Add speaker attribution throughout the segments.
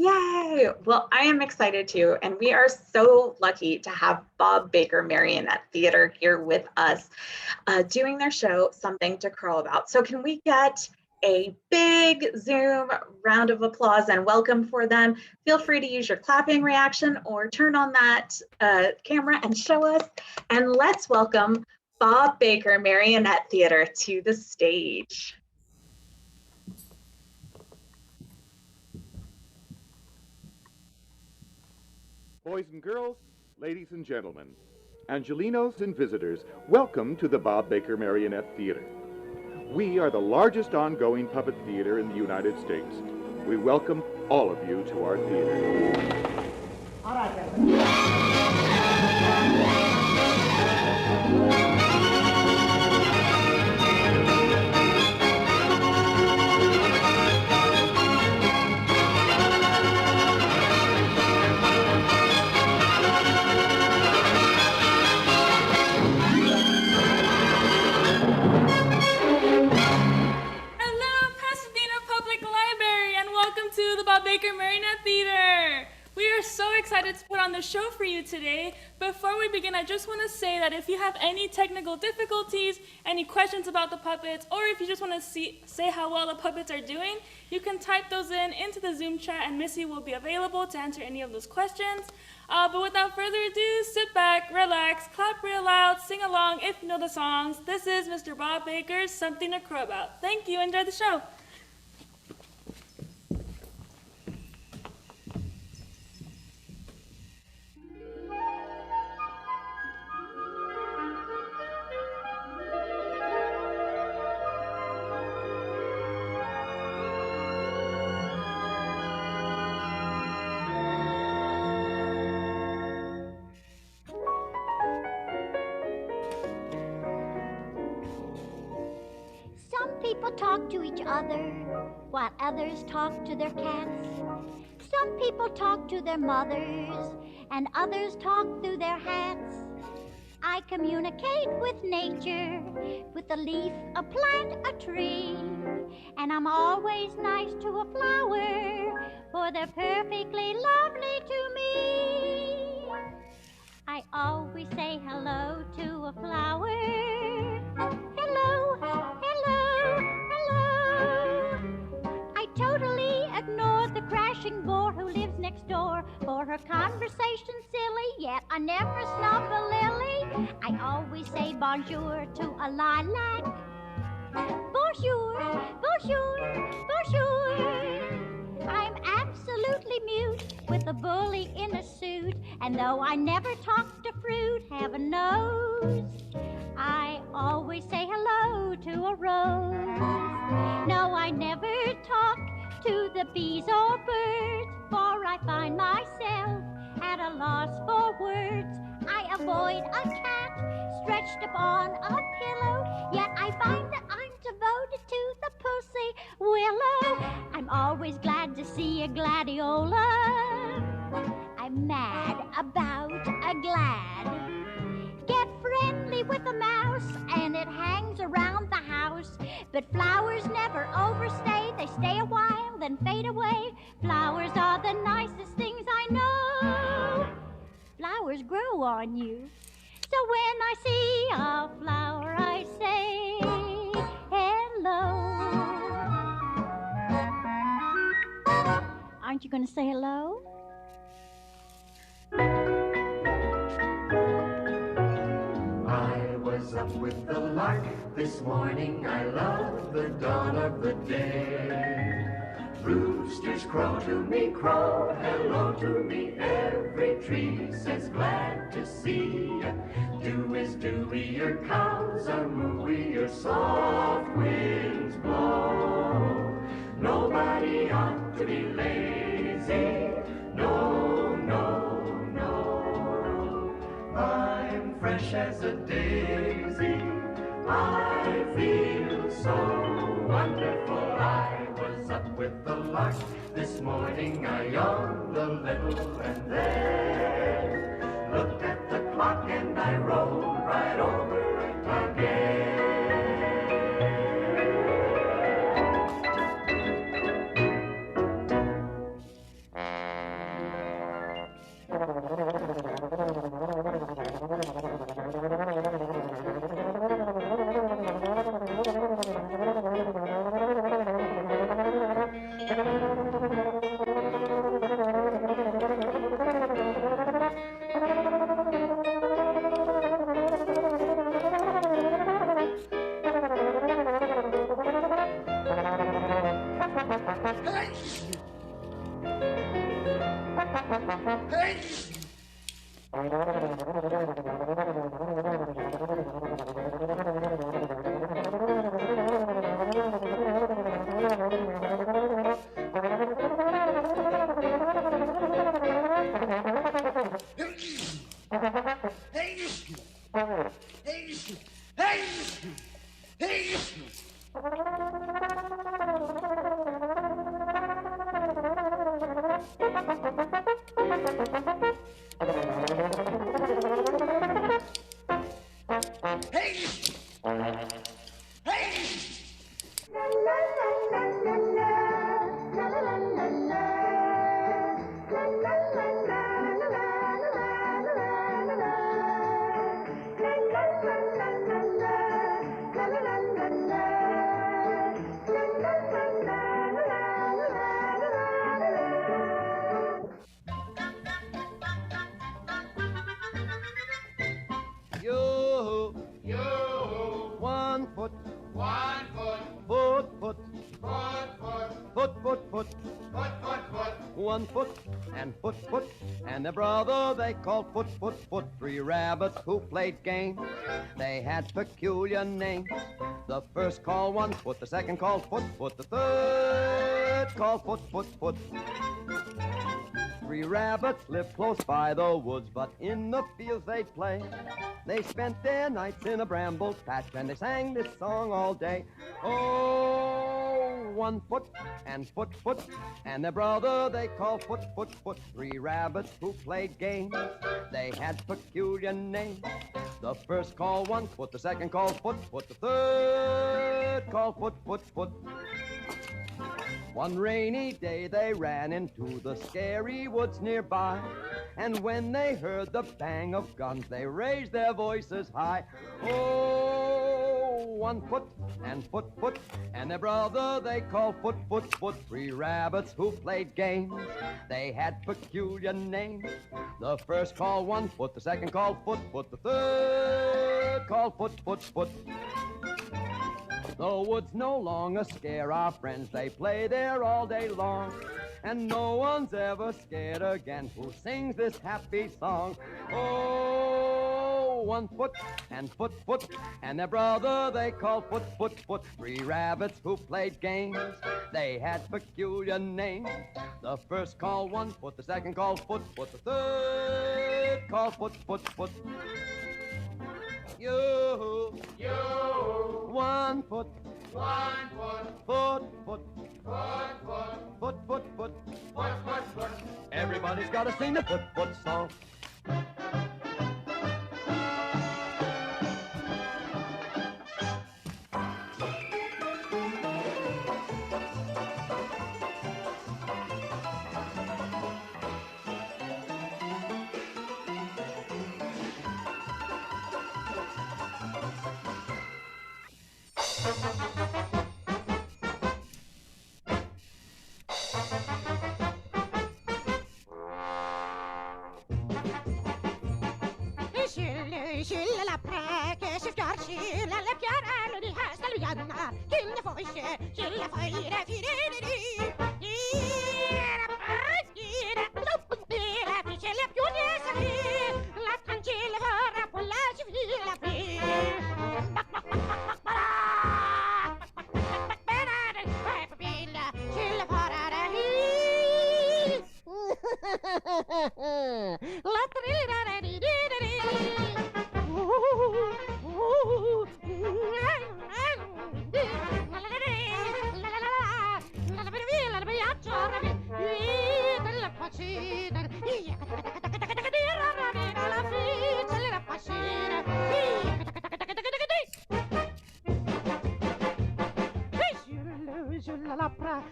Speaker 1: Yay! Well, I am excited too, and we are so lucky to have Bob Baker Marionette Theater here with us doing their show, Something to Crow About. So can we get a big Zoom round of applause and welcome for them? Feel free to use your clapping reaction or turn on that camera and show us. And let's welcome Bob Baker Marionette Theater to the stage.
Speaker 2: Boys and girls, ladies and gentlemen, Angelinos and visitors, welcome to the Bob Baker Marionette Theater. We are the largest ongoing puppet theater in the United States. We welcome all of you to our theater.
Speaker 3: All right, gentlemen.
Speaker 4: Baker Marionette Theater! We are so excited to put on the show for you today. Before we begin, I just want to say that if you have any technical difficulties, any questions about the puppets, or if you just want to say how well the puppets are doing, you can type those into the Zoom chat and Missy will be available to answer any of those questions. But without further ado, sit back, relax, clap real loud, sing along if you know the songs. This is Mr. Bob Baker's Something to Crow About. Thank you, enjoy the show.
Speaker 5: People talk to each other while others talk to their cats. Some people talk to their mothers and others talk through their hats. I communicate with nature, with a leaf, a plant, a tree. And I'm always nice to a flower, for they're perfectly lovely to me. I always say hello to a flower. Hello, hello, hello. I totally ignore the crashing bore who lives next door, for her conversation's silly, yet I never snub a lily. I always say bonjour to a lilac. Bonjour, bonjour, bonjour. I'm absolutely mute with a bully in a suit, and though I never talk to fruit, heaven knows, I always say hello to a rose. No, I never talk to the bees or birds, for I find myself at a loss for words. I avoid a cat stretched upon a pillow, yet I find that I'm devoted to the pussy willow. I'm always glad to see a gladiola. I'm mad about a glad. Get friendly with a mouse, and it hangs around the house. But flowers never overstay. They stay a while, then fade away. Flowers are the nicest things I know. Flowers grow on you. So when I see a flower, I say hello. Aren't you going to say hello?
Speaker 6: I was up with the lark this morning. I love the dawn of the day. Roosters crow to me, crow hello to me. Every tree says glad to see ya. Dew is dewy, your cows are mooey, your soft winds blow. Nobody ought to be lazy. No, no, no. I'm fresh as a daisy. I feel so wonderful. I was up with the lark this morning. I yawned a little and then looked at the clock and I rolled right over it again.
Speaker 7: foot,
Speaker 6: 1 foot,
Speaker 7: foot, foot,
Speaker 6: foot, foot,
Speaker 7: foot, foot, foot,
Speaker 6: foot, foot, foot.
Speaker 7: 1 foot, and foot, foot, and their brother they called foot, foot, foot. 3 rabbits who played games. They had peculiar names. The first called 1 foot, the second called foot, foot, the third called foot, foot, foot. 3 rabbits lived close by the woods, but in the fields they'd play. They spent their nights in a bramble patch, and they sang this song all day. Oh, 1 foot, and foot, foot, and their brother they called foot, foot, foot. 3 rabbits who played games. They had peculiar names. The first called 1 foot, the second called foot, foot, the third called foot, foot, foot. One rainy day they ran into the scary woods nearby, and when they heard the bang of guns, they raised their voices high. Oh, 1 foot, and foot, foot, and their brother they called foot, foot, foot. 3 rabbits who played games. They had peculiar names. The first called 1 foot, the second called foot, foot, the third called foot, foot, foot. The woods no longer scare our friends. They play there all day long, and no one's ever scared again who sings this happy song. Oh, 1 foot, and foot, foot, and their brother they called foot, foot, foot. 3 rabbits who played games. They had peculiar names. The first called 1 foot, the second called foot, foot, the third called foot, foot, foot. You, 1 foot,
Speaker 6: 1 foot,
Speaker 7: foot, foot,
Speaker 6: foot, foot,
Speaker 7: foot, foot, foot.
Speaker 6: foot, foot, foot.
Speaker 7: Everybody's got to sing the foot, foot song.
Speaker 8: Skylla la präke, skar skylla la pjära, lodi hästar vi gärna, kinne får vi se, skylla fyra, fyra,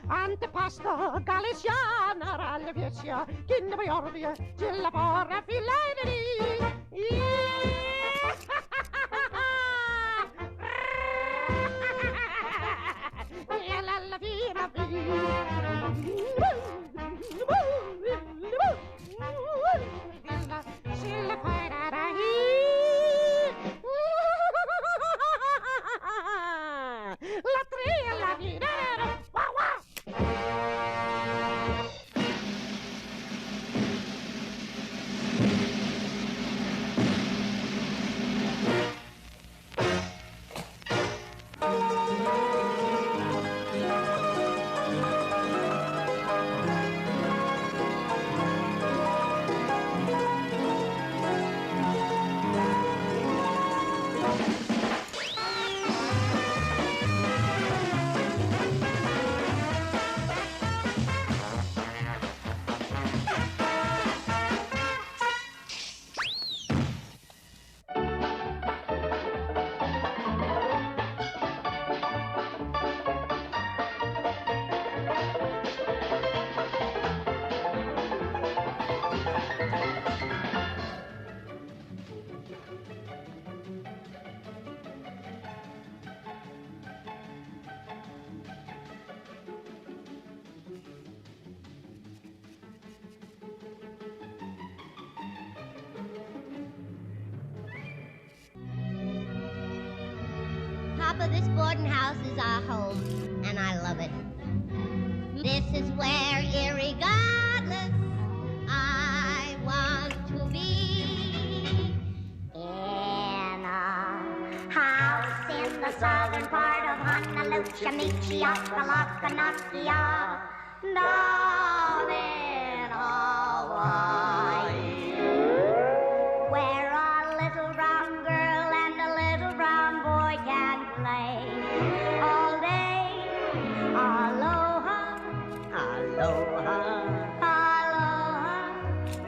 Speaker 8: Antipasto, galiciana, alla vieccia, kinne bajordia, till la bara filaderi. La vira silla parara la tre la vira.
Speaker 5: but this boarding house is our home, and I love it. This is where, irregardless, I want to be. In a house in the southern part of Honolulu, Michiakalakanakia, down in Hawaii, where a little brown girl and a little brown boy can play all day. Aloha, aloha, aloha,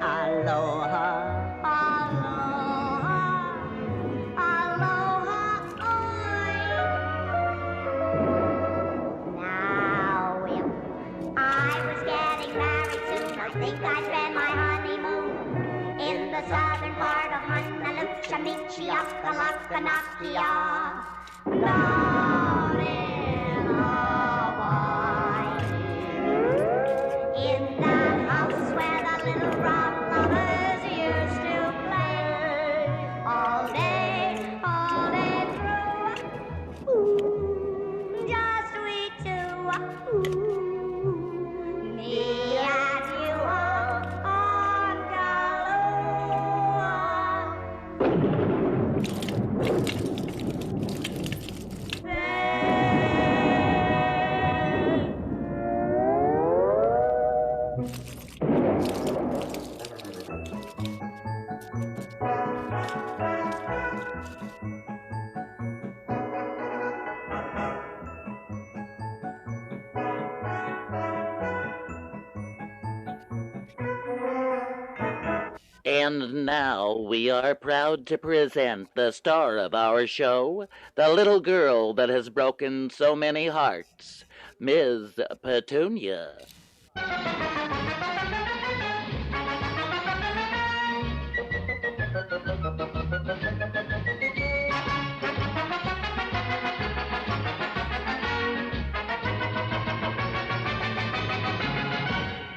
Speaker 5: aloha, aloha, aloha, oi. Now, if I was getting married soon, I think I'd spend my honeymoon in the southern part of Honolulu, Michiakalakanakia, down in Hawaii, in that house where the little brown lovers used to play all day through. Ooh, just we two, ooh, me and you on Kailua.
Speaker 9: And now we are proud to present the star of our show, the little girl that has broken so many hearts, Ms. Petunia.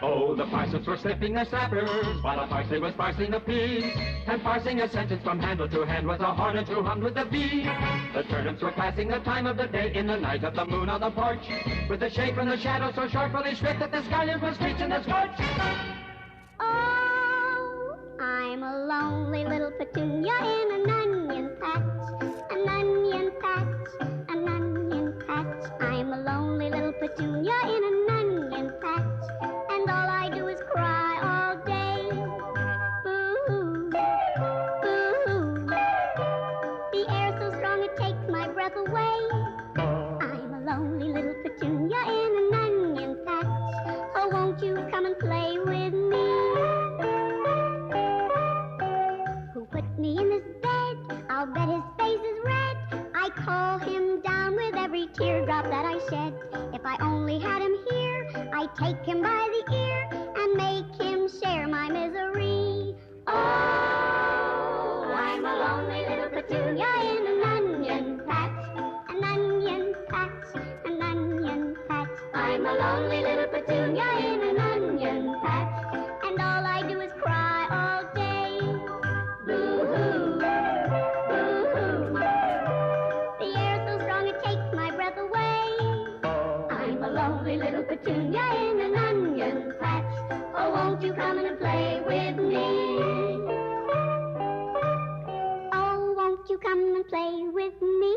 Speaker 10: Oh, the parsons were slipping their slappers, while a parsley was parsing a pea. And parsing a sentence from handle to hand was a hornet who hummed with a bee. The turnips were passing the time of the day in the night of the moon on the porch, with the shade from the shadow so sharply swift that the skylight was reaching the scorch.
Speaker 5: Oh, I'm a lonely little petunia in an onion patch, an onion patch, an onion patch. I'm a lonely little petunia in an onion patch, and all I do is cry all day. Boo-hoo, boo-hoo. The air so strong it takes my breath away. I'm a lonely little petunia in an onion patch. Oh, won't you come and play with me? Who put me in this bed? I'll bet his face is red. I call him down with every teardrop that I shed. If I only had him here, I'd take him by the ear and make him share my misery. Oh, I'm a lonely little petunia in an onion patch, an onion patch, an onion patch. I'm a lonely little petunia in an onion patch, and all I do is cry all day. Boo-hoo, boo-hoo. The air's so strong it takes my breath away. I'm a lonely little petunia in an onion patch. Oh, won't you come in and play with me? Oh, won't you come and play with me?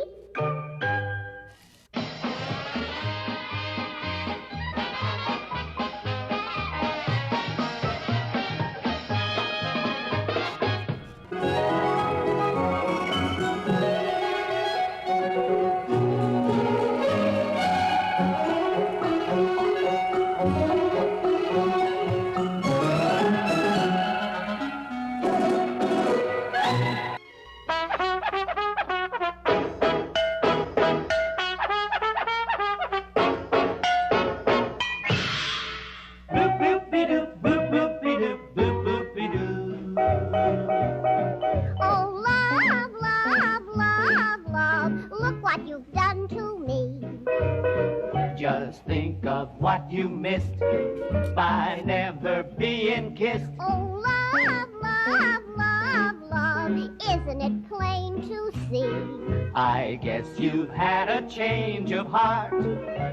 Speaker 5: Oh, love, love, love, love, look what you've done to me.
Speaker 7: Just think of what you missed by never being kissed.
Speaker 5: Oh, love, love, love, love, isn't it plain to see?
Speaker 10: I guess you've had a change of heart.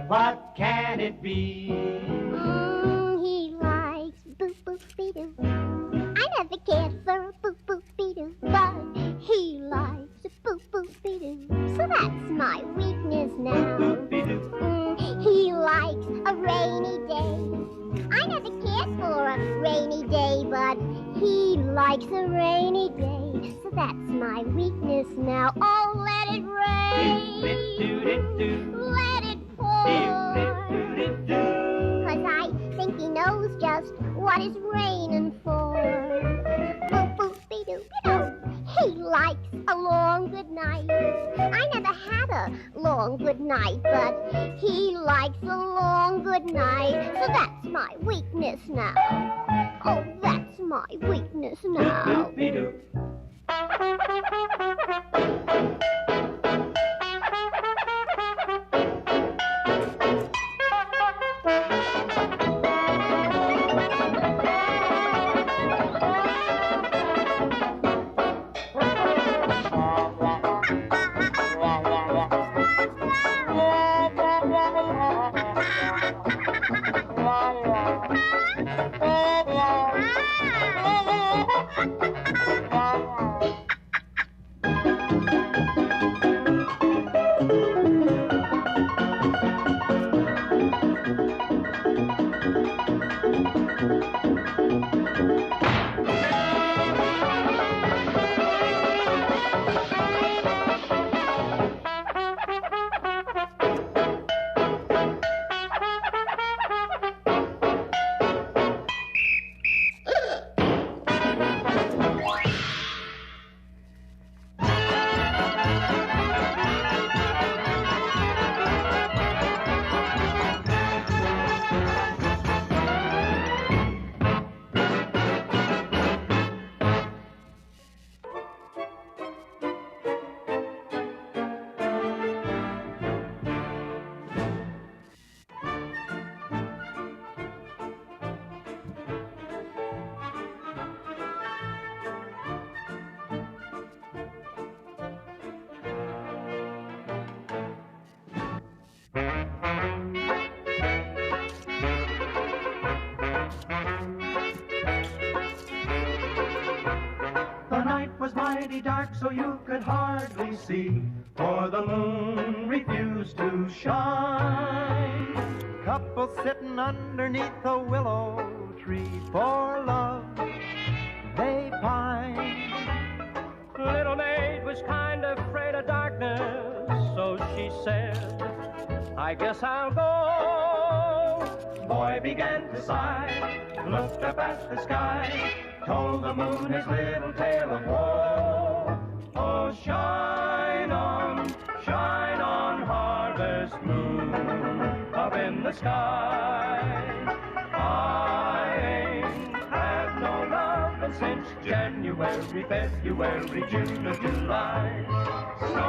Speaker 10: What can it be?
Speaker 5: He likes boop-boop-be-doo. I never cared for a boop-boop-be-doo, but he likes a boop-boop-be-doo. So that's my weakness now. He likes a rainy day. I never cared for a rainy day, but he likes a rainy day. So that's my weakness now. Oh, let it rain. Let it pour. 'Cause I think he knows just what is raining for. Boop-boop-be-doo-be-doo. He likes a long good night. I never had a long good night, but he likes a long good night. So that's my weakness now. Oh, that's my weakness now.
Speaker 10: Mighty dark so you could hardly see, for the moon refused to shine.
Speaker 7: Couple sitting underneath a willow tree for love, they pine.
Speaker 10: Little maid was kind of afraid of darkness, so she said, I guess I'll go. Boy began to sigh, looked up at the sky, told the moon his little tale of woe. Oh, shine on, harvest moon, up in the sky. I ain't had no love since January, February, June, or July. So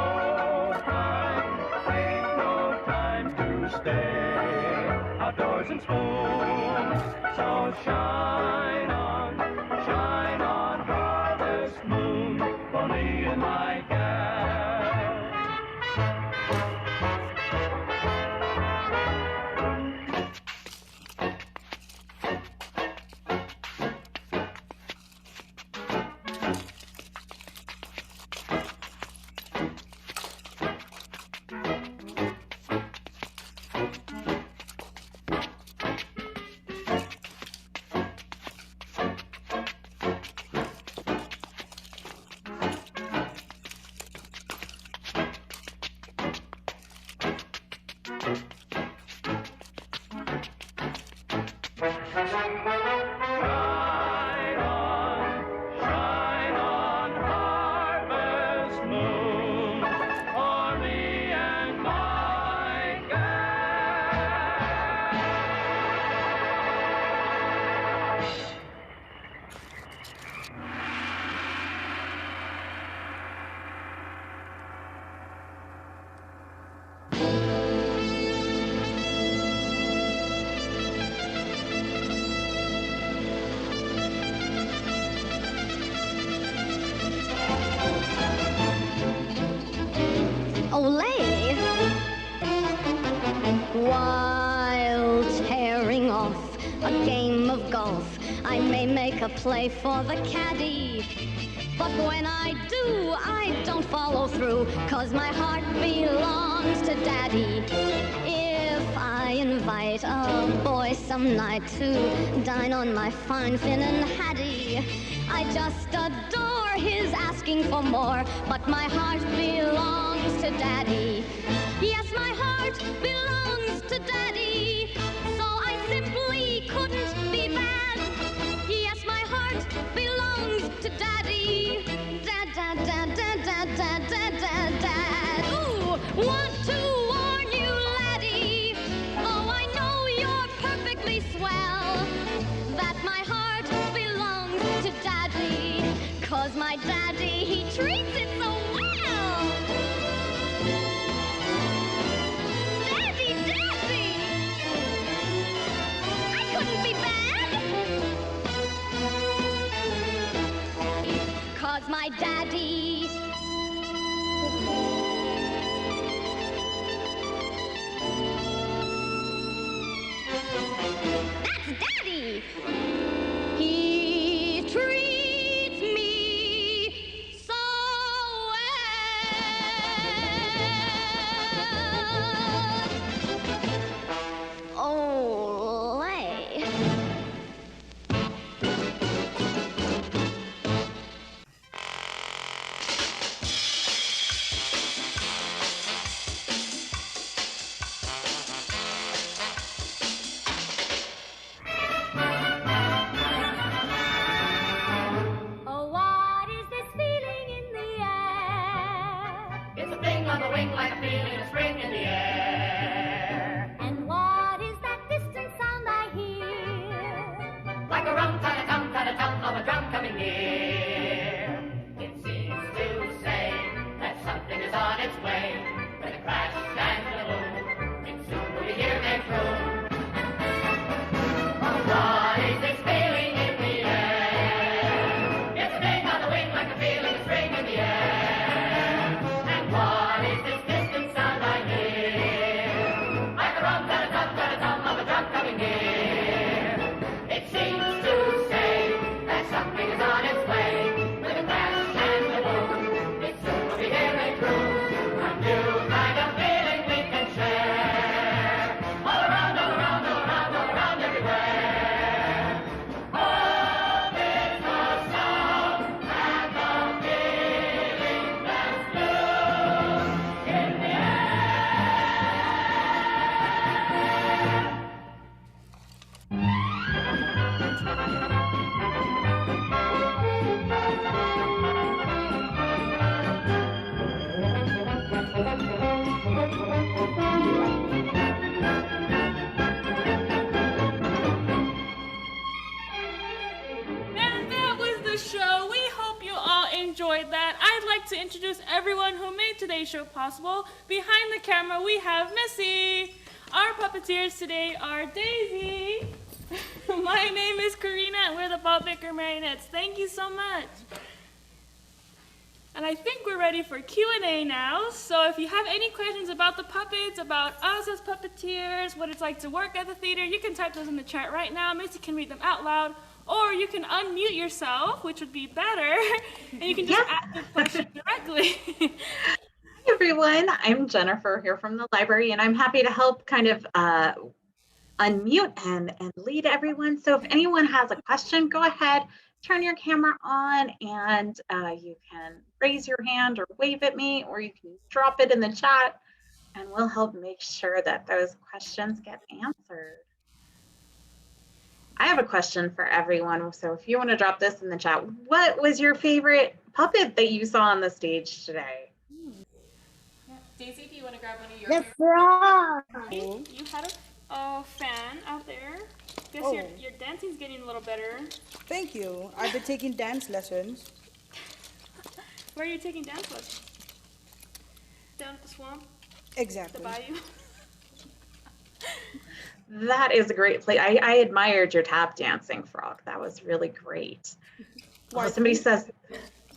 Speaker 10: time, ain't no time to stay outdoors and spoon. So shine on, harvest moon, for me and my gal.
Speaker 5: Olay! While tearing off a game of golf, I may make a play for the caddy. But when I do, I don't follow through, 'cause my heart belongs to Daddy. If I invite a boy some night to dine on my fine Finnan Haddie, I just adore his asking for more, but my heart belongs to Daddy. Yes, my heart belongs to Daddy, so I simply couldn't be bad. Yes, my heart belongs to Daddy. Dad, dad, dad, dad, dad, dad, dad, dad, dad. Ooh, want to warn you, laddie, though I know you're perfectly swell, that my heart belongs to Daddy, 'cause my Daddy, he treats it so well. Daddy, Daddy, I couldn't be bad, 'cause my Daddy, that's Daddy. He treats me so well. Olay. Oh, what is this feeling in the air?
Speaker 6: It's a thing on the wing like a feeling of spring in the air.
Speaker 5: And what is that distant sound I hear?
Speaker 6: Like a rum-ta-ta-tum-ta-ta-tum of a drum coming near. It seems to say that something is on its way. With a crash and a boom, it soon will be here and through. Oh, what is this feeling in the air? It's a thing on the wing like a feeling of spring in the air. And what is this distant sound I hear? Like a rum-ta-ta-tum-ta-ta-tum of a drum coming near. It seems to say that something is on its way. With a crash and a boom, it soon will be here and through. A new kind of feeling we can share. All around, all around, all around, all around everywhere. Hope is the sound and the feeling that's loose in the air.
Speaker 4: And that was the show. We hope you all enjoyed that. I'd like to introduce everyone who made today's show possible. Behind the camera, we have Missy. Our puppeteers today are Daisy. My name is Karina, and we're the Bob Baker Marionettes. Thank you so much. And I think we're ready for Q&A now. So if you have any questions about the puppets, about us as puppeteers, what it's like to work at the theater, you can type those in the chat right now. Missy can read them out loud. Or you can unmute yourself, which would be better, and you can just ask the question directly.
Speaker 1: Hi, everyone. I'm Jennifer here from the library, and I'm happy to help kind of unmute and lead everyone. So if anyone has a question, go ahead, turn your camera on, and you can raise your hand or wave at me, or you can drop it in the chat, and we'll help make sure that those questions get answered. I have a question for everyone. So if you want to drop this in the chat, what was your favorite puppet that you saw on the stage today?
Speaker 4: Yeah. Daisy, do you want to grab one of your?
Speaker 8: The frog.
Speaker 4: You had a fan out there. Guess your dancing's getting a little better.
Speaker 11: Thank you. I've been taking dance lessons.
Speaker 4: Where are you taking dance lessons? Down at the swamp?
Speaker 11: Exactly.
Speaker 4: The bayou?
Speaker 1: That is a great play. I admired your tap dancing, Frog. That was really great. Somebody says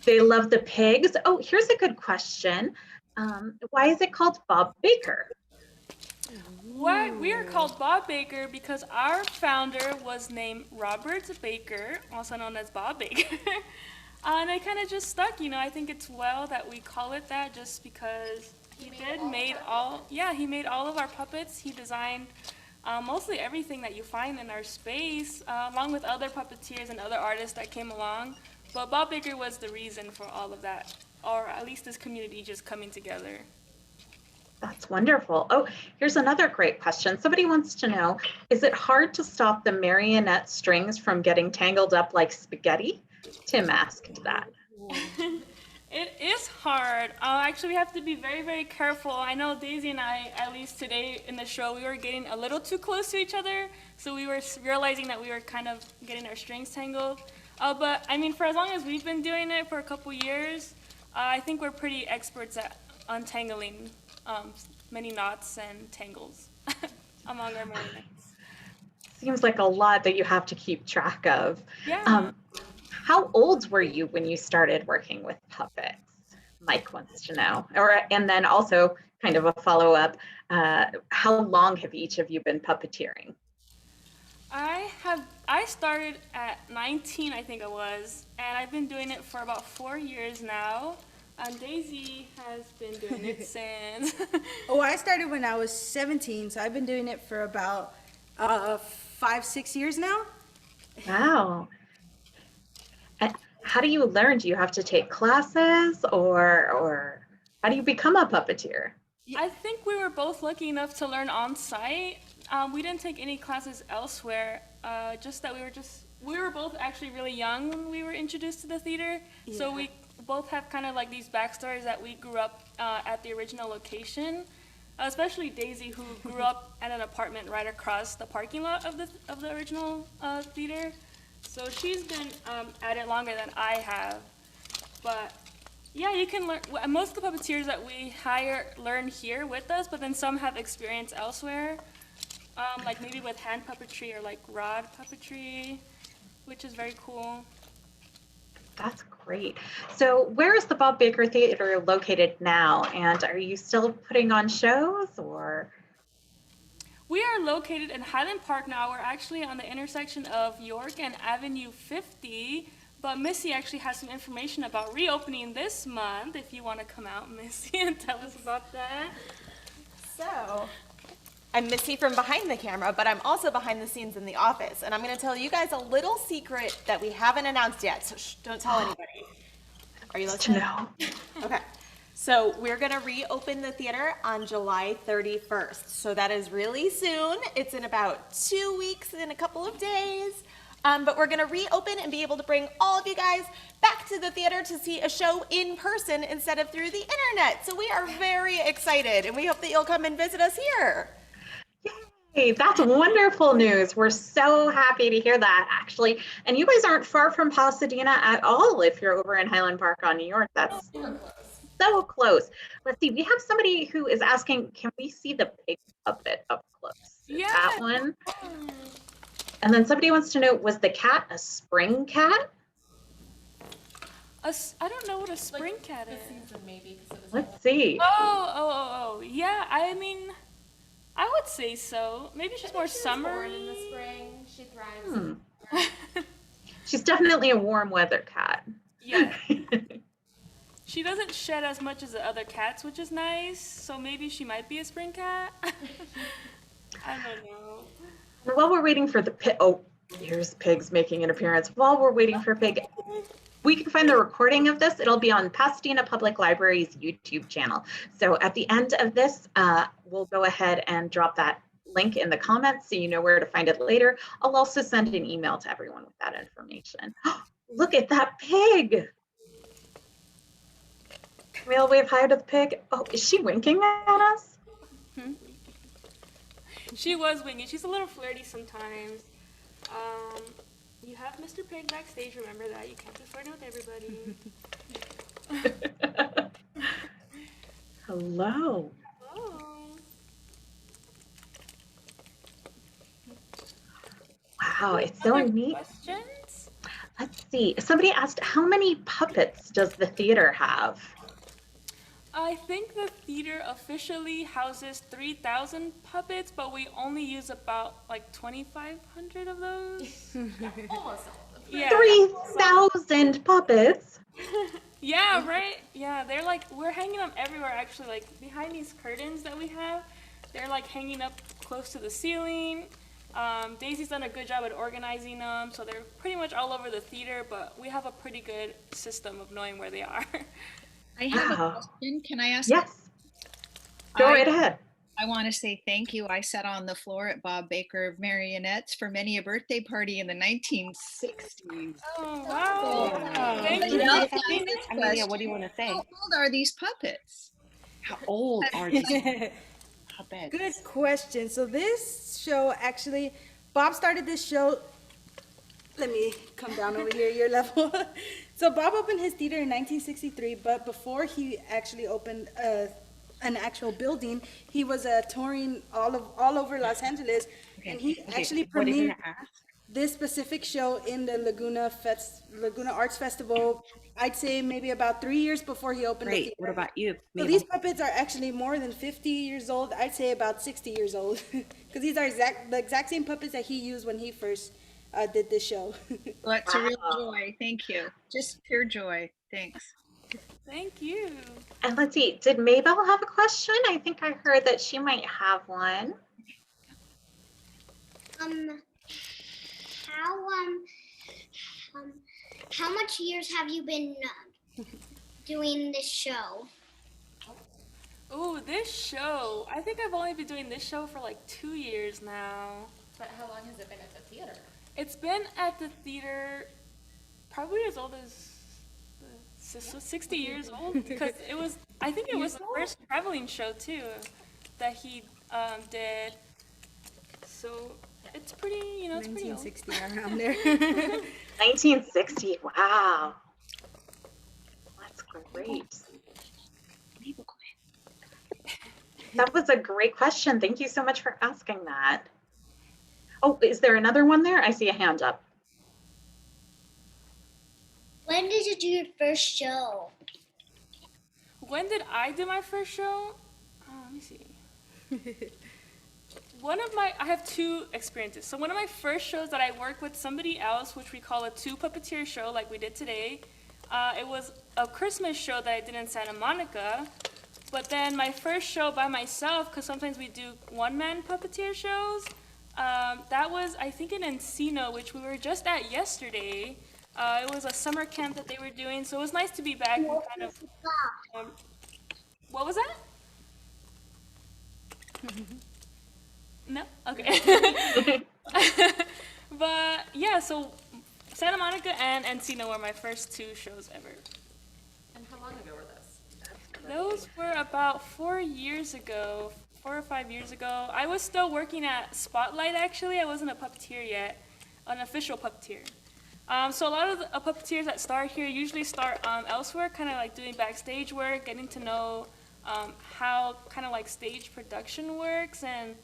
Speaker 1: they love the pigs. Oh, here's a good question. Why is it called Bob Baker?
Speaker 4: What we are called Bob Baker because our founder was named Robert Baker, also known as Bob Baker. And it kind of just stuck, you know. I think it's well that we call it that just because he made all of our puppets. He designed mostly everything that you find in our space, along with other puppeteers and other artists that came along. But Bob Baker was the reason for all of that, or at least this community just coming together.
Speaker 1: That's wonderful. Oh, here's another great question. Somebody wants to know, is it hard to stop the marionette strings from getting tangled up like spaghetti? Tim asked that.
Speaker 4: It is hard. Actually, we have to be very, very careful. I know Daisy and I, at least today in the show, we were getting a little too close to each other. So we were realizing that we were kind of getting our strings tangled. But I mean, for as long as we've been doing it for a couple years, I think we're pretty experts at untangling many knots and tangles among our marionettes.
Speaker 1: Seems like a lot that you have to keep track of.
Speaker 4: Yeah.
Speaker 1: How old were you when you started working with puppets? Mike wants to know. And then also kind of a follow-up, how long have each of you been puppeteering?
Speaker 4: I started at 19, I think it was, and I've been doing it for about 4 years now. And Daisy has been doing it since.
Speaker 11: Oh, I started when I was 17, so I've been doing it for about 5-6 years now.
Speaker 1: Wow. And how do you learn? Do you have to take classes or how do you become a puppeteer?
Speaker 4: I think we were both lucky enough to learn on site. We didn't take any classes elsewhere, just that we were both actually really young when we were introduced to the theater. Yeah. So we both have kind of like these backstories that we grew up at the original location, especially Daisy, who grew up at an apartment right across the parking lot of the original theater. So she's been at it longer than I have. But yeah, you can learn. Most of the puppeteers that we hire learn here with us, but then some have experience elsewhere, like maybe with hand puppetry or like rod puppetry, which is very cool.
Speaker 1: That's great. So where is the Bob Baker Theater located now? And are you still putting on shows or?
Speaker 4: We are located in Highland Park now. We're actually on the intersection of York and Avenue 50. But Missy actually has some information about reopening this month. If you want to come out, Missy, and tell us about that.
Speaker 12: So, I'm Missy from behind the camera, but I'm also behind the scenes in the office. And I'm going to tell you guys a little secret that we haven't announced yet, so don't tell anybody. Are you listening?
Speaker 1: No.
Speaker 12: Okay. So we're going to reopen the theater on July 31st. So that is really soon. It's in about 2 weeks and a couple of days. But we're going to reopen and be able to bring all of you guys back to the theater to see a show in person instead of through the internet. So we are very excited, and we hope that you'll come and visit us here.
Speaker 1: Yay, that's wonderful news. We're so happy to hear that, actually. And you guys aren't far from Pasadena at all if you're over in Highland Park on New York. That's so close. Let's see, we have somebody who is asking, can we see the pig puppet up close?
Speaker 4: Yeah.
Speaker 1: That one. And then somebody wants to know, was the cat a spring cat?
Speaker 4: I don't know what a spring cat is.
Speaker 12: Season maybe,
Speaker 1: Let's see.
Speaker 4: Oh. Yeah, I mean, I would say so. Maybe she's more summery.
Speaker 12: In the spring, she thrives.
Speaker 1: She's definitely a warm weather cat.
Speaker 4: Yeah. She doesn't shed as much as the other cats, which is nice. So maybe she might be a spring cat. I don't know.
Speaker 1: While we're waiting for the pig, oh, here's Pig's making an appearance. While we're waiting for Pig, we can find the recording of this. It'll be on Pasadena Public Library's YouTube channel. So at the end of this, we'll go ahead and drop that link in the comments so you know where to find it later. I'll also send an email to everyone with that information. Look at that pig. Can we all wave hi to the pig? Oh, is she winking at us?
Speaker 4: She was winking. She's a little flirty sometimes. You have Mr. Pig backstage. Remember that. You can't be flirting with everybody.
Speaker 1: Hello.
Speaker 4: Hello.
Speaker 1: Wow, it's so neat.
Speaker 4: Questions?
Speaker 1: Let's see. Somebody asked, how many puppets does the theater have?
Speaker 4: I think the theater officially houses 3,000 puppets, but we only use about like 2,500 of those.
Speaker 12: Almost.
Speaker 4: Yeah.
Speaker 1: 3,000 puppets.
Speaker 4: Yeah, right? Yeah, they're like, we're hanging them everywhere actually, like behind these curtains that we have. They're like hanging up close to the ceiling. Daisy's done a good job at organizing them, so they're pretty much all over the theater, but we have a pretty good system of knowing where they are.
Speaker 13: I have
Speaker 1: Wow.
Speaker 13: a question. Can I ask?
Speaker 1: Yes. Go right ahead.
Speaker 13: I want to say thank you. I sat on the floor at Bob Baker Marionette's for many a birthday party in the 1960s.
Speaker 4: Oh, wow. Thank you.
Speaker 3: Amelia, what do you want to say?
Speaker 13: How old are these puppets?
Speaker 3: How old are these puppets?
Speaker 11: Good question. So this show actually, Bob started this show. Let me come down over here, your level. So Bob opened his theater in 1963, but before he actually opened an actual building, he was touring all over Los Angeles, and he actually premiered this specific show in the Laguna Arts Festival. I'd say maybe about 3 years before he opened the theater.
Speaker 3: What about you,
Speaker 11: So
Speaker 3: Mabel?
Speaker 11: these puppets are actually more than 50 years old. I'd say about 60 years old, because these are the exact same puppets that he used when he first did this show.
Speaker 13: Well, it's a real joy. Thank you. Just pure joy. Thanks.
Speaker 4: Thank you.
Speaker 1: And let's see, did Mabel have a question? I think I heard that she might have one.
Speaker 14: How much years have you been doing this show?
Speaker 4: Ooh, this show. I think I've only been doing this show for like 2 years now.
Speaker 12: But how long has it been at the theater?
Speaker 4: It's been at the theater probably as old as 60 years old, because I think it was the first traveling show too that he did. So it's pretty, it's pretty old.
Speaker 11: 1960 around there.
Speaker 1: 1960, wow. That's great. That was a great question. Thank you so much for asking that. Oh, is there another one there? I see a hand up.
Speaker 14: When did you do your first show?
Speaker 4: When did I do my first show? Oh, let me see. I have two experiences. So one of my first shows that I worked with somebody else, which we call a two puppeteer show like we did today, it was a Christmas show that I did in Santa Monica. But then my first show by myself, because sometimes we do one-man puppeteer shows, that was, I think, in Encino, which we were just at yesterday. It was a summer camp that they were doing, so it was nice to be back and kind of... what was that? No? Okay. But yeah, so Santa Monica and Encino were my first two shows ever.
Speaker 12: And how long ago were those?
Speaker 4: Those were about 4 years ago, 4 or 5 years ago. I was still working at Spotlight, actually. I wasn't a puppeteer yet, an official puppeteer. So a lot of the puppeteers that start here usually start elsewhere, kind of like doing backstage work, getting to know how kind of like stage production works. And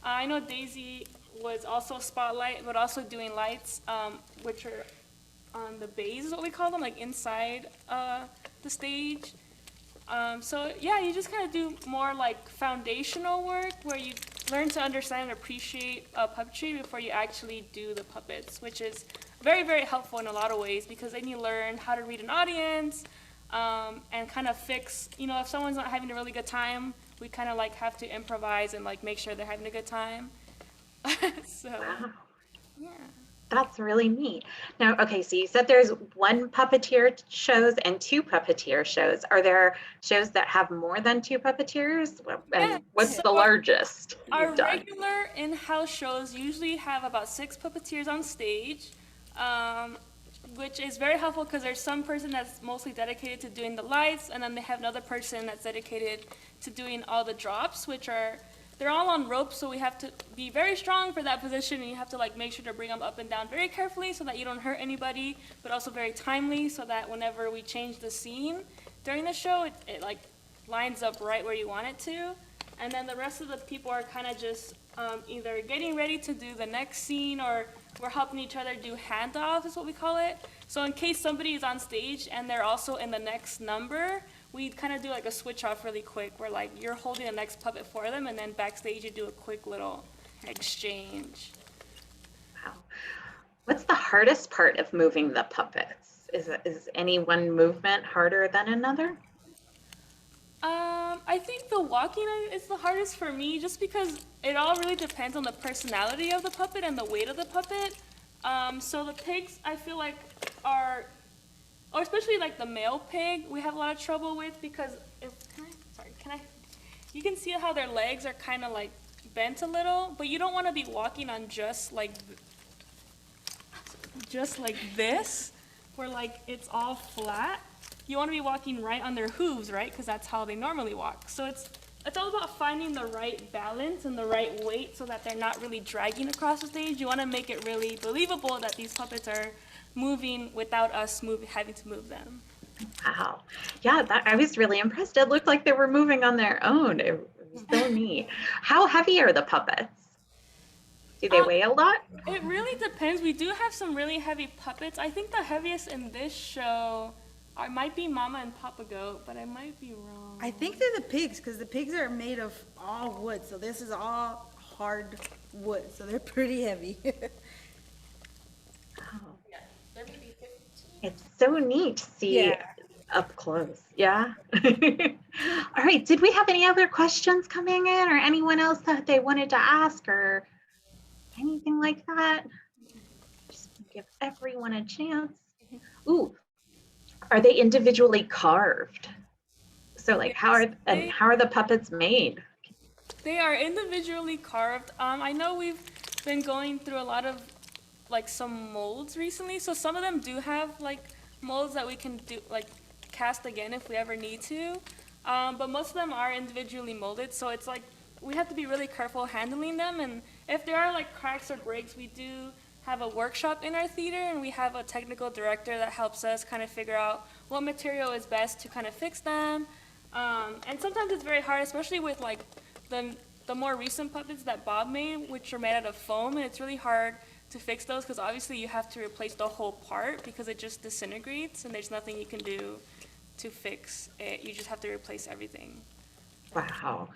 Speaker 4: I know Daisy was also Spotlight, but also doing lights, which are on the bays is what we call them, like inside the stage. So yeah, you just kind of do more like foundational work where you learn to understand and appreciate puppetry before you actually do the puppets, which is very, very helpful in a lot of ways, because then you learn how to read an audience and kind of fix, if someone's not having a really good time, we kind of like have to improvise and like make sure they're having a good time. So,
Speaker 1: wow.
Speaker 4: Yeah.
Speaker 1: That's really neat. Now, okay, so you said there's one puppeteer shows and two puppeteer shows. Are there shows that have more than two puppeteers? And what's the largest
Speaker 4: Our
Speaker 1: you've done?
Speaker 4: regular in-house shows usually have about 6 puppeteers on stage, which is very helpful because there's some person that's mostly dedicated to doing the lights, and then they have another person that's dedicated to doing all the drops, they're all on ropes, so we have to be very strong for that position, and you have to like make sure to bring them up and down very carefully so that you don't hurt anybody, but also very timely so that whenever we change the scene during the show, it like lines up right where you want it to. And then the rest of the people are kind of just either getting ready to do the next scene, or we're helping each other do handoff is what we call it. So in case somebody is on stage and they're also in the next number, we kind of do like a switch off really quick where like you're holding the next puppet for them, and then backstage you do a quick little exchange.
Speaker 1: Wow. What's the hardest part of moving the puppets? Is any one movement harder than another?
Speaker 4: I think the walking is the hardest for me, just because it all really depends on the personality of the puppet and the weight of the puppet. So the pigs, I feel like or especially like the male pig, we have a lot of trouble with, because you can see how their legs are kind of like bent a little, but you don't want to be walking on just like this, where like it's all flat. You want to be walking right on their hooves, right? Because that's how they normally walk. So it's all about finding the right balance and the right weight so that they're not really dragging across the stage. You want to make it really believable that these puppets are moving without us having to move them.
Speaker 1: Wow. Yeah, I was really impressed. It looked like they were moving on their own. It was so neat. How heavy are the puppets? Do they weigh a lot?
Speaker 4: It really depends. We do have some really heavy puppets. I think the heaviest in this show might be Mama and Papa Goat, but I might be wrong.
Speaker 11: I think they're the pigs, because the pigs are made of all wood, so this is all hard wood, so they're pretty heavy.
Speaker 1: Oh. It's so neat to see up close. Yeah. All right. Did we have any other questions coming in, or anyone else that they wanted to ask, or anything like that? Just give everyone a chance. Ooh. Are they individually carved? So like how are the puppets made?
Speaker 4: They are individually carved. I know we've been going through a lot of like some molds recently. So some of them do have like molds that we can do like cast again if we ever need to. But most of them are individually molded. So it's like we have to be really careful handling them. And if there are like cracks or breaks, we do have a workshop in our theater, and we have a technical director that helps us kind of figure out what material is best to kind of fix them. And sometimes it's very hard, especially with like the more recent puppets that Bob made, which are made out of foam, and it's really hard to fix those because obviously you have to replace the whole part because it just disintegrates and there's nothing you can do to fix it. You just have to replace everything.
Speaker 1: Wow.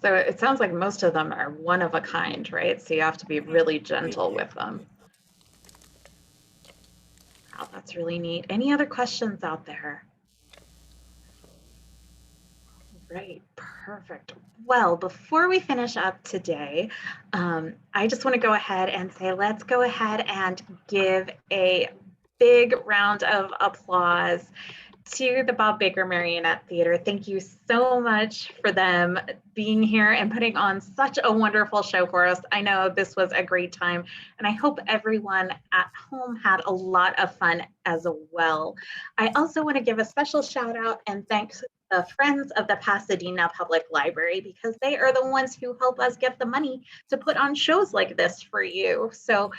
Speaker 1: So it sounds like most of them are one of a kind, right? So you have to be really gentle with them. Wow, that's really neat. Any other questions out there? Right, perfect. Well, before we finish up today, I just want to go ahead and say, let's go ahead and give a big round of applause to the Bob Baker Marionette Theater. Thank you so much for them being here and putting on such a wonderful show for us. I know this was a great time, and I hope everyone at home had a lot of fun as well. I also want to give a special shout out and thanks the Friends of the Pasadena Public Library, because they are the ones who help us get the money to put on shows like this for you. So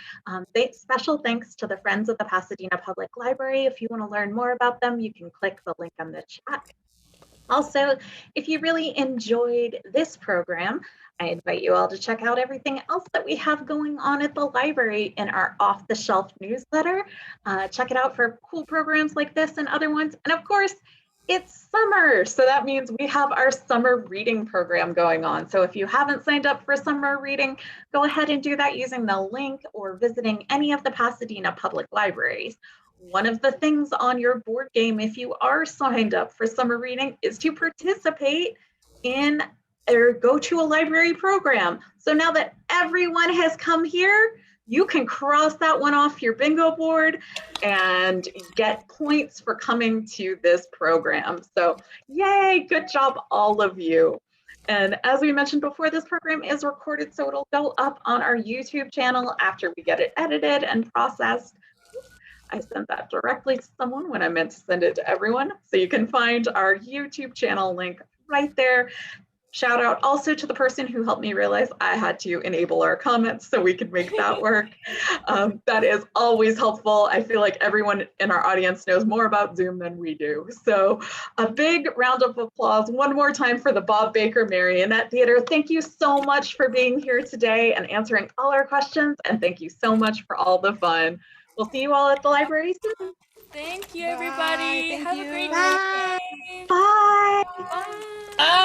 Speaker 1: special thanks to the Friends of the Pasadena Public Library. If you want to learn more about them, you can click the link on the chat. Also, if you really enjoyed this program, I invite you all to check out everything else that we have going on at the library in our off-the-shelf newsletter. Check it out for cool programs like this and other ones. And of course, it's summer, so that means we have our summer reading program going on. So if you haven't signed up for summer reading, go ahead and do that using the link or visiting any of the Pasadena public libraries. One of the things on your board game, if you are signed up for summer reading, is to participate in or go to a library program. So now that everyone has come here, you can cross that one off your bingo board and get points for coming to this program. So yay, good job, all of you. And as we mentioned before, this program is recorded, so it'll go up on our YouTube channel after we get it edited and processed. I sent that directly to someone when I meant to send it to everyone. So you can find our YouTube channel link right there. Shout out also to the person who helped me realize I had to enable our comments so we could make that work. That is always helpful. I feel like everyone in our audience knows more about Zoom than we do. So a big round of applause one more time for the Bob Baker Marionette Theater. Thank you so much for being here today and answering all our questions. And thank you so much for all the fun. We'll see you all at the library soon.
Speaker 4: Thank you,
Speaker 11: Bye.
Speaker 4: everybody.
Speaker 11: Thank
Speaker 4: Have
Speaker 11: you.
Speaker 4: a great
Speaker 1: Bye.
Speaker 4: day.
Speaker 1: Bye.
Speaker 4: Bye.
Speaker 3: Oh.